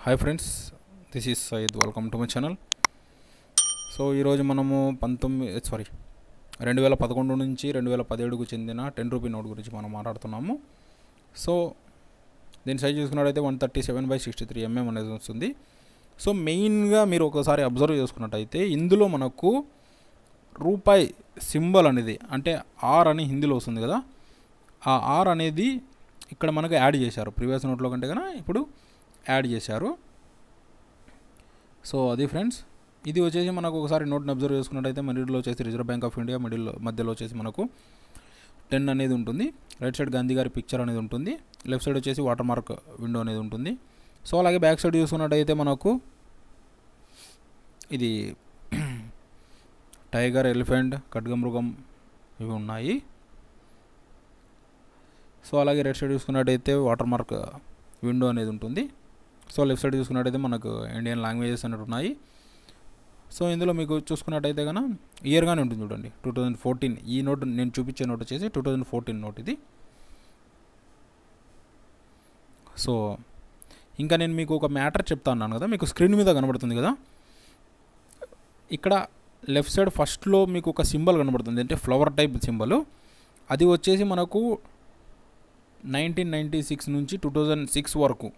Hi friends, this is Syed. Welcome to my channel. So ఈరోజు మనము 2011 నుంచి 2017కు చెందిన 10 రూపీ నోట్ గురించి మనం మాట్లాడుతున్నాము. సో దీని సైజ్ చూసుకున్నట్టయితే 137/63 mm అనేది వస్తుంది. సో మెయిన్గా మీరు ఒకసారి అబ్జర్వ్ చేసుకున్నట్టయితే ఇందులో మనకు రూపాయి సింబల్ అనేది అంటే ఆర్ అని హిందీలో వస్తుంది కదా, ఆ ఆర్ అనేది ఇక్కడ మనకు యాడ్ చేశారు. ప్రీవియస్ నోట్లో కంటే కన్నా ఇప్పుడు యాడ్ చేశారు. సో అది ఫ్రెండ్స్, ఇది వచ్చేసి మనకు ఒకసారి నోట్ని అబ్జర్వ్ చేసుకున్నట్టయితే మిడిల్లో వచ్చేసి రిజర్వ్ బ్యాంక్ ఆఫ్ ఇండియా, మధ్యలో వచ్చేసి మనకు 10 అనేది ఉంటుంది. రైట్ సైడ్ గాంధీ గారి పిక్చర్ అనేది ఉంటుంది. లెఫ్ట్ సైడ్ వచ్చేసి వాటర్ మార్క్ విండో అనేది ఉంటుంది. సో అలాగే బ్యాక్ సైడ్ చూసుకున్నట్టయితే మనకు ఇది టైగర్, ఎలిఫెంట్, ఖడ్గమృగం ఇవి ఉన్నాయి. సో అలాగే రైట్ సైడ్ చూసుకున్నట్టయితే వాటర్ మార్క్ విండో అనేది ఉంటుంది. సో లెఫ్ట్ సైడ్ చూసుకున్నట్టయితే మనకు ఇండియన్ లాంగ్వేజెస్ అనేవి ఉన్నాయి. సో ఇందులో మీకు చూసుకున్నట్టయితే కన్నా ఇయర్గానే ఉంటుంది చూడండి, 2014. ఈ నోట్ నేను చూపించే నోట్ వచ్చేసి 2014 నోట్ ఇది. సో ఇంకా నేను మీకు ఒక మ్యాటర్ చెప్తా ఉన్నాను కదా, మీకు స్క్రీన్ మీద కనబడుతుంది కదా, ఇక్కడ లెఫ్ట్ సైడ్ ఫస్ట్లో మీకు ఒక సింబల్ కనబడుతుంది, అంటే ఫ్లవర్ టైప్ సింబల్. అది వచ్చేసి మనకు 1996 నుంచి 2006 వరకు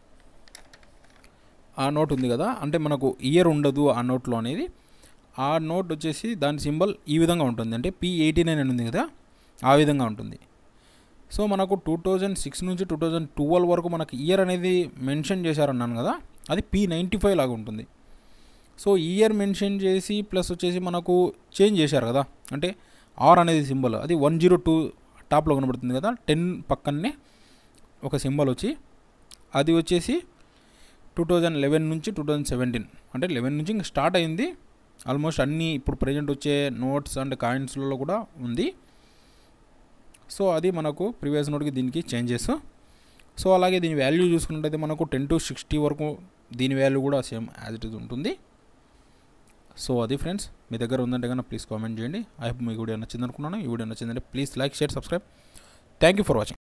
ఆ నోట్ ఉంది కదా, అంటే మనకు ఇయర్ ఉండదు ఆ నోట్లో అనేది. ఆ నోట్ వచ్చేసి దాని సింబల్ ఈ విధంగా ఉంటుంది, అంటే P89 అని ఉంది కదా, ఆ విధంగా ఉంటుంది. సో మనకు 2006 నుంచి 2012 వరకు మనకు ఇయర్ అనేది మెన్షన్ చేశారన్నాను కదా, అది P95 లాగా ఉంటుంది. సో ఇయర్ మెన్షన్ చేసి ప్లస్ వచ్చేసి మనకు చేంజ్ చేశారు కదా, అంటే ఆర్ అనేది సింబల్ అది 102 టాప్లో కనబడుతుంది కదా, 10 పక్కనే ఒక సింబల్ వచ్చి అది వచ్చేసి 2011 నుంచి 2017, అంటే 11 నుంచి ఇంకా స్టార్ట్ అయింది. ఆల్మోస్ట్ అన్నీ ఇప్పుడు ప్రజెంట్ వచ్చే నోట్స్ అండ్ కాయిన్స్లలో కూడా ఉంది. సో అది మనకు ప్రీవియస్ నోట్కి దీనికి చేంజెస్. సో అలాగే దీని వాల్యూ చూసుకున్నట్టయితే మనకు 10 to 60 వరకు దీని వాల్యూ కూడా సేమ్ యాజ్ ఇట్ ఈజ్ ఉంటుంది. సో అది ఫ్రెండ్స్, మీ దగ్గర ఉందంటే కన్నా ప్లీజ్ కామెంట్ చేయండి. ఐ హోప్ మీకు వీడియో నచ్చింది అనుకున్నాను. ఈ వీడియో నచ్చిందంటే please like, share, subscribe. Thank you for watching.